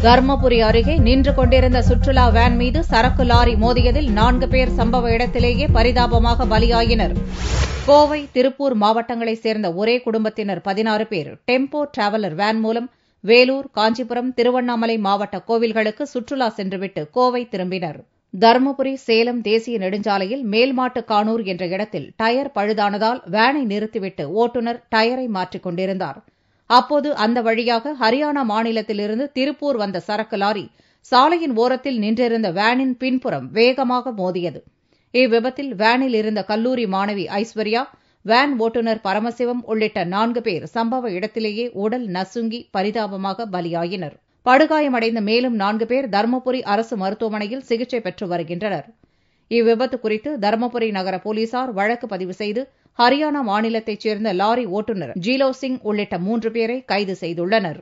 தர்மபுரி அருகே நின்று கொண்டிருந்த சுற்றுலா வேன் மீது சரக்கு லாரி மோதியதில் 4 பேர் சம்பவ இடத்திலேயே பரிதாபமாக பலியாயினர். கோவை, திருப்பூர் மாவட்டங்களைச் சேர்ந்த ஒரே குடும்பத்தினர் 16 பேர் டெம்போ டிராவலர் வேன் மூலம் வேலூர், காஞ்சிபுரம், திருவண்ணாமலை மாவட்ட கோவில்களுக்கு சுற்றுலா சென்றுவிட்டு கோவை திரும்பினர். தர்மபுரி, சேலம் தேசிய நெடுஞ்சாலையில் மேல்மாட்டுக்கானூர் என்ற இடத்தில் டயர் பழுதானதால் வேனை நிறுத்திவிட்டு ஓட்டுநர் டயரை மாற்றிக் கொண்டிருந்தார். அப்போது அந்த வழியாக ஹரியானா மாநிலத்திலிருந்து திருப்பூர் வந்த சரக்கு லாரி சாலையின் ஓரத்தில் நின்றிருந்த வேனின் பின்புறம் வேகமாக மோதியது. இவ்விபத்தில் வேனில் இருந்த கல்லூரி மாணவி ஐஸ்வர்யா, வேன் ஓட்டுநர் பரமசிவம் உள்ளிட்ட 4 பேர் சம்பவ இடத்திலேயே உடல் நசுங்கி பரிதாபமாக பலியாயினர். படுகாயமடைந்த மேலும் 4 பேர் தர்மபுரி அரசு மருத்துவமனையில் சிகிச்சை பெற்று வருகின்றனர். இவ்விபத்து குறித்து தர்மபுரி நகர போலீசார் வழக்கு பதிவு செய்து ஹரியானா மாநிலத்தைச் சேர்ந்த லாரி ஓட்டுநர் ஜீலோ சிங் உள்ளிட்ட 3 பேரை கைது செய்துள்ளனர்.